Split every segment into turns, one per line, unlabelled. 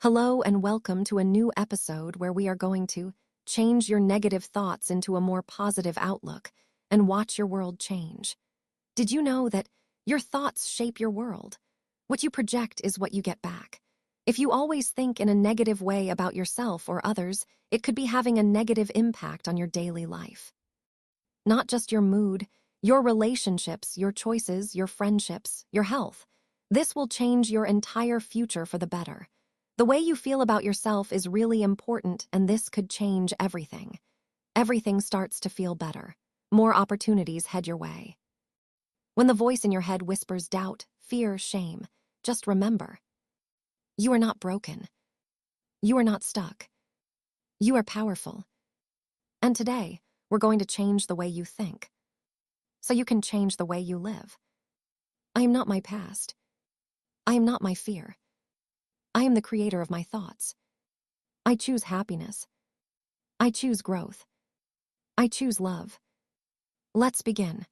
Hello and welcome to a new episode where we are going to change your negative thoughts into a more positive outlook and watch your world change. Did you know that your thoughts shape your world? What you project is what you get back. If you always think in a negative way about yourself or others, it could be having a negative impact on your daily life. Not just your mood, your relationships, your choices, your friendships, your health. This will change your entire future for the better. The way you feel about yourself is really important, and this could change everything. Everything starts to feel better. More opportunities head your way. When the voice in your head whispers doubt, fear, shame, just remember, you are not broken. You are not stuck. You are powerful. And today, we're going to change the way you think, so you can change the way you live. I am not my past. I am not my fear. I am the creator of my thoughts. I choose happiness. I choose growth. I choose love. Let's begin.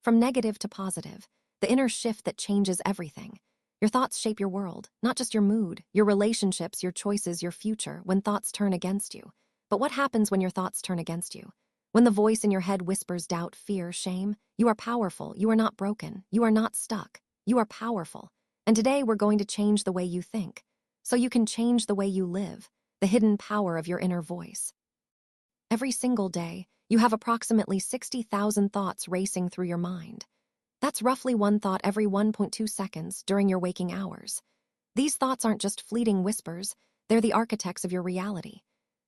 From negative to positive, the inner shift that changes everything. Your thoughts shape your world, not just your mood, your relationships, your choices, your future, when thoughts turn against you. But what happens when your thoughts turn against you? When the voice in your head whispers doubt, fear, shame, you are powerful, you are not broken, you are not stuck, you are powerful. And today we're going to change the way you think, so you can change the way you live, the hidden power of your inner voice. Every single day, you have approximately 60,000 thoughts racing through your mind. That's roughly one thought every 1.2 seconds during your waking hours. These thoughts aren't just fleeting whispers, they're the architects of your reality.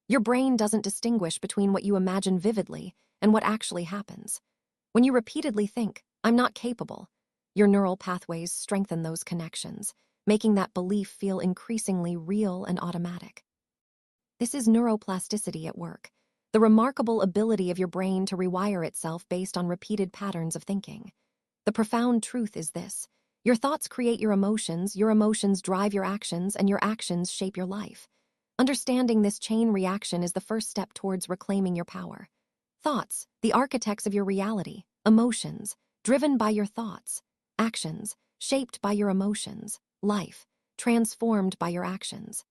Your brain doesn't distinguish between what you imagine vividly and what actually happens. When you repeatedly think, I'm not capable, your neural pathways strengthen those connections, making that belief feel increasingly real and automatic. This is neuroplasticity at work, the remarkable ability of your brain to rewire itself based on repeated patterns of thinking. The profound truth is this: your thoughts create your emotions drive your actions, and your actions shape your life. Understanding this chain reaction is the first step towards reclaiming your power. Thoughts, the architects of your reality; emotions, driven by your thoughts; actions, shaped by your emotions; life, transformed by your actions.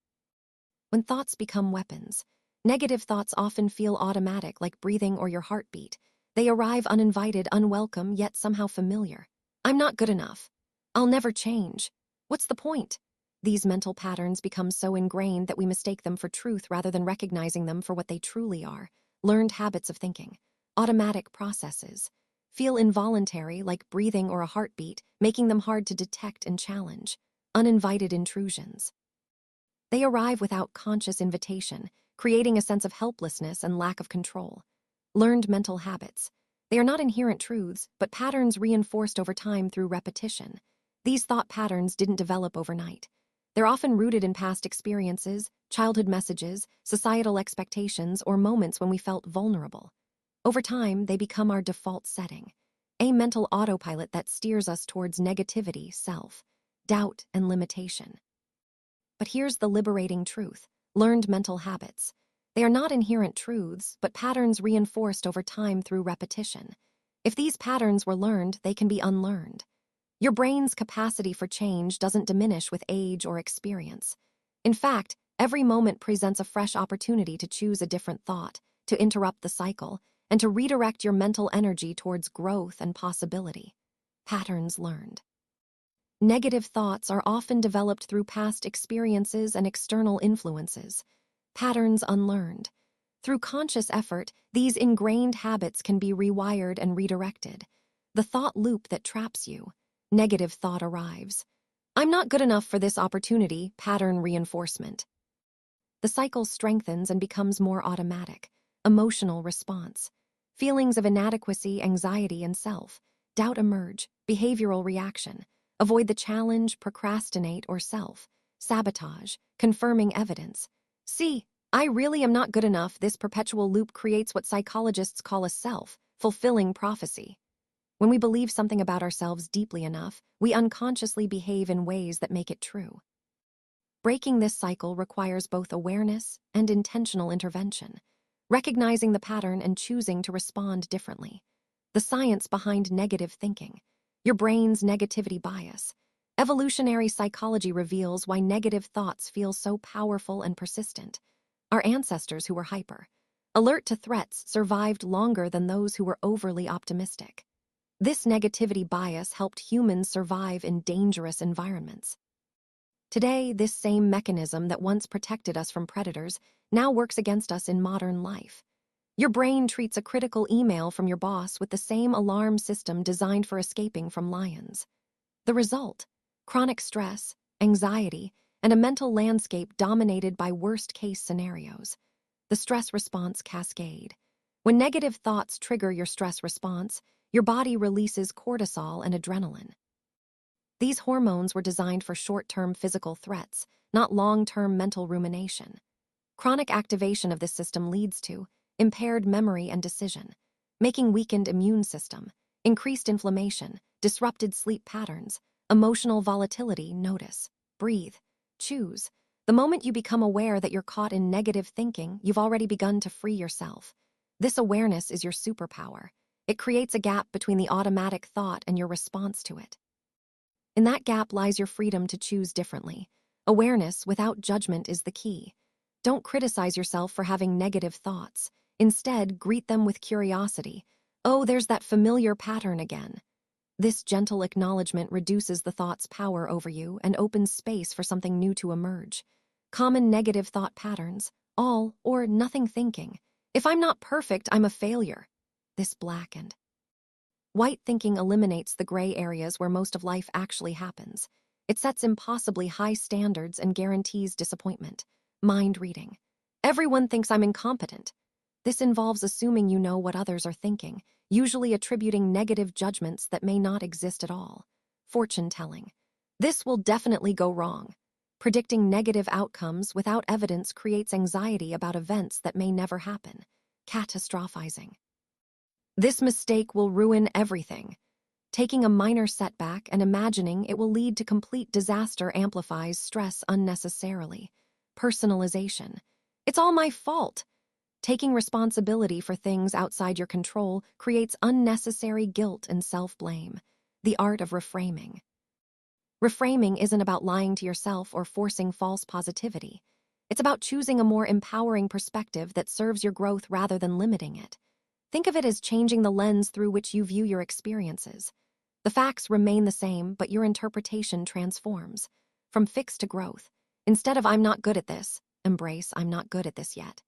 When thoughts become weapons, negative thoughts often feel automatic, like breathing or your heartbeat. They arrive uninvited, unwelcome, yet somehow familiar. I'm not good enough. I'll never change. What's the point? These mental patterns become so ingrained that we mistake them for truth rather than recognizing them for what they truly are: learned habits of thinking. Automatic processes. Feel involuntary, like breathing or a heartbeat, making them hard to detect and challenge. Uninvited intrusions. They arrive without conscious invitation, creating a sense of helplessness and lack of control. Learned mental habits. They are not inherent truths, but patterns reinforced over time through repetition. These thought patterns didn't develop overnight. They're often rooted in past experiences, childhood messages, societal expectations, or moments when we felt vulnerable. Over time, they become our default setting, a mental autopilot that steers us towards negativity, self-doubt, and limitation. But here's the liberating truth: learned mental habits. They are not inherent truths, but patterns reinforced over time through repetition. If these patterns were learned, they can be unlearned. Your brain's capacity for change doesn't diminish with age or experience. In fact, every moment presents a fresh opportunity to choose a different thought, to interrupt the cycle, and to redirect your mental energy towards growth and possibility. Patterns learned. Negative thoughts are often developed through past experiences and external influences. Patterns unlearned. Through conscious effort, these ingrained habits can be rewired and redirected. The thought loop that traps you. Negative thought arrives. I'm not good enough for this opportunity. Pattern reinforcement. The cycle strengthens and becomes more automatic. Emotional response. Feelings of inadequacy, anxiety, and self-doubt emerge. Behavioral reaction. Avoid the challenge, procrastinate, or self-sabotage. Confirming evidence. See, I really am not good enough. This perpetual loop creates what psychologists call a self-fulfilling prophecy. When we believe something about ourselves deeply enough, we unconsciously behave in ways that make it true. Breaking this cycle requires both awareness and intentional intervention, recognizing the pattern and choosing to respond differently. The science behind negative thinking. Your brain's negativity bias. Evolutionary psychology reveals why negative thoughts feel so powerful and persistent. Our ancestors who were hyper, alert to threats survived longer than those who were overly optimistic. This negativity bias helped humans survive in dangerous environments. Today, this same mechanism that once protected us from predators now works against us in modern life. Your brain treats a critical email from your boss with the same alarm system designed for escaping from lions. The result: chronic stress, anxiety, and a mental landscape dominated by worst-case scenarios. The stress response cascade. When negative thoughts trigger your stress response, your body releases cortisol and adrenaline. These hormones were designed for short-term physical threats, not long-term mental rumination. Chronic activation of this system leads to impaired memory and decision, making weakened immune system, increased inflammation, disrupted sleep patterns, emotional volatility. Notice, breathe, choose. The moment you become aware that you're caught in negative thinking, you've already begun to free yourself. This awareness is your superpower. It creates a gap between the automatic thought and your response to it. In that gap lies your freedom to choose differently. Awareness without judgment is the key. Don't criticize yourself for having negative thoughts. Instead, greet them with curiosity. Oh, there's that familiar pattern again. This gentle acknowledgement reduces the thought's power over you and opens space for something new to emerge. Common negative thought patterns: all or nothing thinking. If I'm not perfect, I'm a failure. This blackened. White thinking eliminates the gray areas where most of life actually happens. It sets impossibly high standards and guarantees disappointment. Mind reading. Everyone thinks I'm incompetent. This involves assuming you know what others are thinking, usually attributing negative judgments that may not exist at all. Fortune telling. This will definitely go wrong. Predicting negative outcomes without evidence creates anxiety about events that may never happen. Catastrophizing. This mistake will ruin everything. Taking a minor setback and imagining it will lead to complete disaster amplifies stress unnecessarily. Personalization. It's all my fault. Taking responsibility for things outside your control creates unnecessary guilt and self-blame. The art of reframing. Reframing isn't about lying to yourself or forcing false positivity. It's about choosing a more empowering perspective that serves your growth rather than limiting it. Think of it as changing the lens through which you view your experiences. The facts remain the same, but your interpretation transforms. From fixed to growth. Instead of "I'm not good at this," embrace "I'm not good at this yet."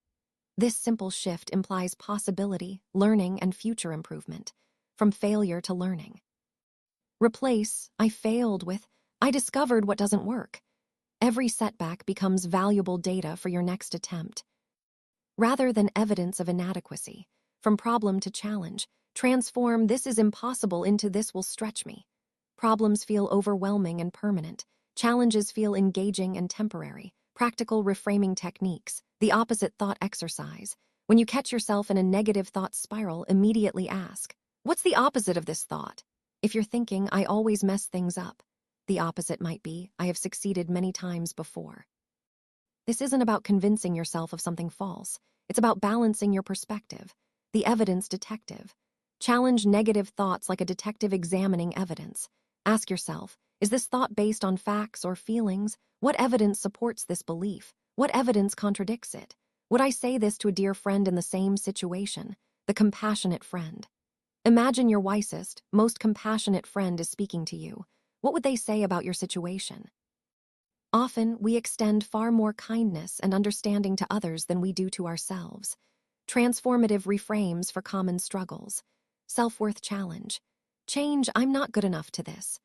This simple shift implies possibility, learning, and future improvement. From failure to learning. Replace "I failed" with "I discovered what doesn't work." Every setback becomes valuable data for your next attempt. Rather than evidence of inadequacy, from problem to challenge, transform "this is impossible" into "this will stretch me." Problems feel overwhelming and permanent. Challenges feel engaging and temporary. Practical reframing techniques. The opposite thought exercise. When you catch yourself in a negative thought spiral, immediately ask, what's the opposite of this thought? If you're thinking, "I always mess things up," the opposite might be, "I have succeeded many times before." This isn't about convincing yourself of something false. It's about balancing your perspective. The evidence detective. Challenge negative thoughts like a detective examining evidence. Ask yourself, is this thought based on facts or feelings? What evidence supports this belief? What evidence contradicts it? Would I say this to a dear friend in the same situation? The compassionate friend. Imagine your wisest, most compassionate friend is speaking to you. What would they say about your situation? Often, we extend far more kindness and understanding to others than we do to ourselves. Transformative reframes for common struggles. Self-worth challenge. Change "I'm not good enough" to this: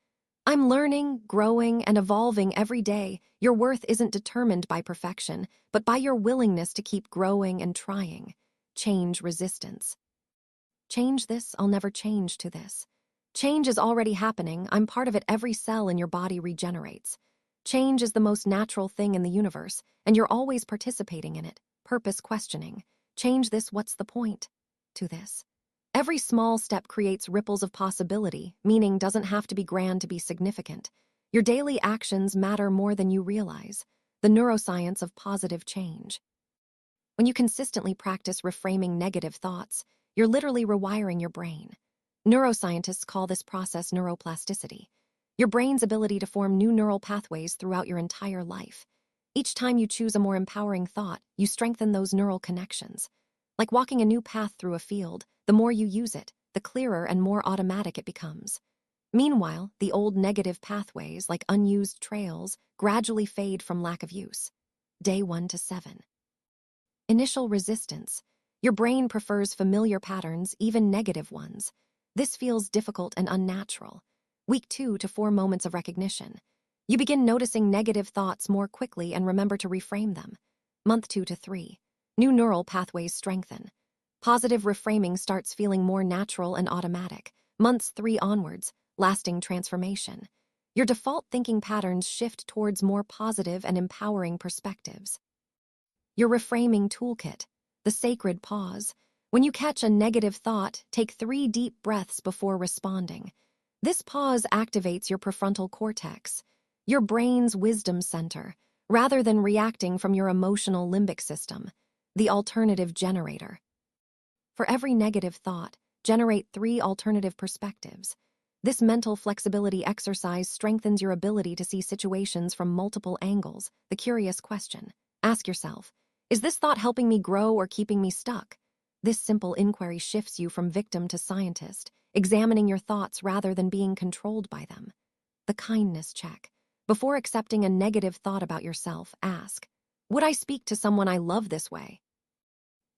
"I'm learning, growing, and evolving every day." Your worth isn't determined by perfection, but by your willingness to keep growing and trying. Change resistance. Change this, I'll never change to this. Change is already happening. I'm part of it. Every cell in your body regenerates. Change is the most natural thing in the universe, and you're always participating in it. Purpose questioning. Change this, what's the point? To this. Every small step creates ripples of possibility. Meaning doesn't have to be grand to be significant. Your daily actions matter more than you realize. The neuroscience of positive change. When you consistently practice reframing negative thoughts, you're literally rewiring your brain. Neuroscientists call this process neuroplasticity. your brain's ability to form new neural pathways throughout your entire life. Each time you choose a more empowering thought, you strengthen those neural connections. Like walking a new path through a field, the more you use it, the clearer and more automatic it becomes. Meanwhile, the old negative pathways, like unused trails, gradually fade from lack of use. Day 1 to 7. Initial resistance. Your brain prefers familiar patterns, even negative ones. This feels difficult and unnatural. Week 2 to 4 moments of recognition. You begin noticing negative thoughts more quickly and remember to reframe them. Month 2 to 3. New neural pathways strengthen. Positive reframing starts feeling more natural and automatic. Months 3 onwards, lasting transformation. Your default thinking patterns shift towards more positive and empowering perspectives. Your reframing toolkit, the sacred pause. When you catch a negative thought, take 3 deep breaths before responding. This pause activates your prefrontal cortex, your brain's wisdom center, rather than reacting from your emotional limbic system, the alternative generator. For every negative thought, generate 3 alternative perspectives. This mental flexibility exercise strengthens your ability to see situations from multiple angles. The curious question. Ask yourself, is this thought helping me grow or keeping me stuck? This simple inquiry shifts you from victim to scientist, examining your thoughts rather than being controlled by them. The kindness check. Before accepting a negative thought about yourself, ask, would I speak to someone I love this way?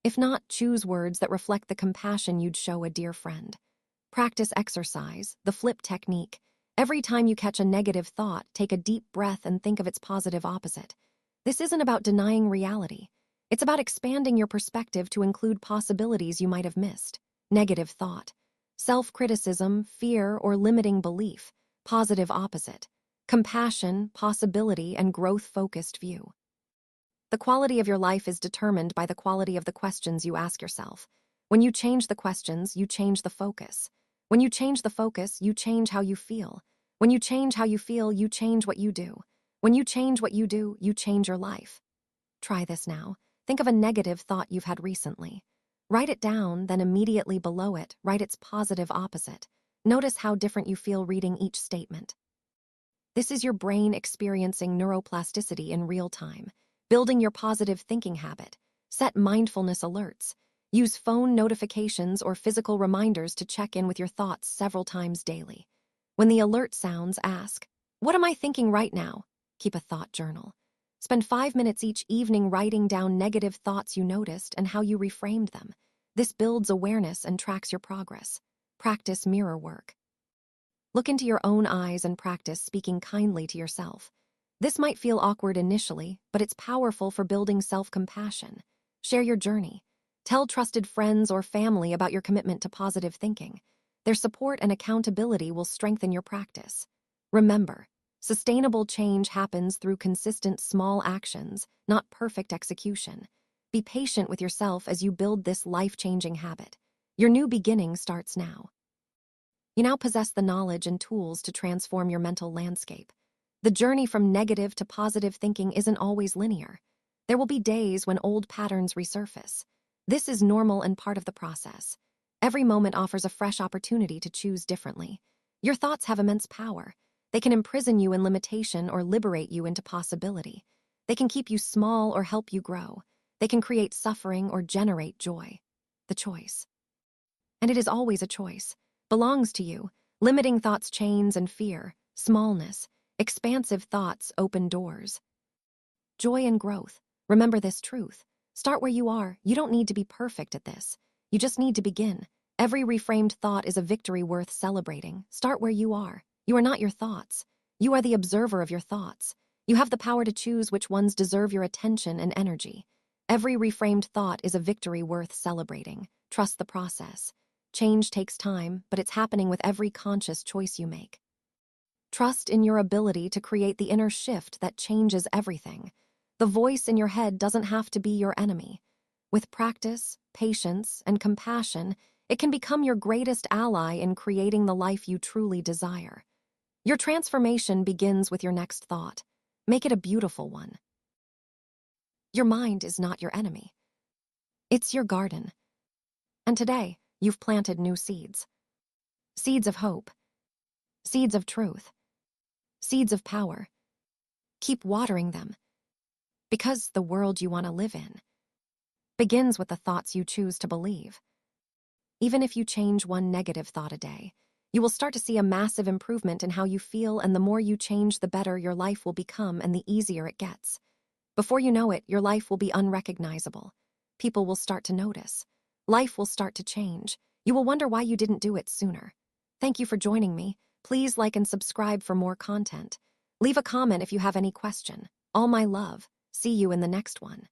If not, choose words that reflect the compassion you'd show a dear friend. Practice exercise, the flip technique. Every time you catch a negative thought, take a deep breath and think of its positive opposite. This isn't about denying reality. It's about expanding your perspective to include possibilities you might have missed. Negative thought. Self-criticism, fear, or limiting belief. Positive opposite. Compassion, possibility, and growth-focused view. The quality of your life is determined by the quality of the questions you ask yourself. When you change the questions, you change the focus. When you change the focus, you change how you feel. When you change how you feel, you change what you do. When you change what you do, you change your life. Try this now. Think of a negative thought you've had recently. Write it down, then immediately below it, write its positive opposite. Notice how different you feel reading each statement. This is your brain experiencing neuroplasticity in real time. Building your positive thinking habit. Set mindfulness alerts. Use phone notifications or physical reminders to check in with your thoughts several times daily. When the alert sounds, ask, what am I thinking right now? Keep a thought journal. Spend 5 minutes each evening writing down negative thoughts you noticed and how you reframed them. This builds awareness and tracks your progress. Practice mirror work. Look into your own eyes and practice speaking kindly to yourself. This might feel awkward initially, but it's powerful for building self-compassion. Share your journey. Tell trusted friends or family about your commitment to positive thinking. Their support and accountability will strengthen your practice. Remember, sustainable change happens through consistent small actions, not perfect execution. Be patient with yourself as you build this life-changing habit. Your new beginning starts now. You now possess the knowledge and tools to transform your mental landscape. The journey from negative to positive thinking isn't always linear. There will be days when old patterns resurface. This is normal and part of the process. Every moment offers a fresh opportunity to choose differently. Your thoughts have immense power. They can imprison you in limitation or liberate you into possibility. They can keep you small or help you grow. They can create suffering or generate joy. The choice. And it is always a choice. Belongs to you. Limiting thoughts chains and fear, smallness. Expansive thoughts open doors. Joy and growth. Remember this truth. Start where you are. You don't need to be perfect at this. You just need to begin. Every reframed thought is a victory worth celebrating. Start where you are. You are not your thoughts. You are the observer of your thoughts. You have the power to choose which ones deserve your attention and energy. Every reframed thought is a victory worth celebrating. Trust the process. Change takes time, but it's happening with every conscious choice you make. Trust in your ability to create the inner shift that changes everything. The voice in your head doesn't have to be your enemy. With practice, patience, and compassion, it can become your greatest ally in creating the life you truly desire. Your transformation begins with your next thought. Make it a beautiful one. Your mind is not your enemy. It's your garden. And today, you've planted new seeds. Seeds of hope. Seeds of truth. Seeds of power. Keep watering them. Because the world you want to live in begins with the thoughts you choose to believe. Even if you change one negative thought a day, you will start to see a massive improvement in how you feel, and the more you change, the better your life will become and the easier it gets. Before you know it, your life will be unrecognizable. People will start to notice. Life will start to change. You will wonder why you didn't do it sooner. Thank you for joining me. Please like and subscribe for more content. Leave a comment if you have any question. All my love. See you in the next one.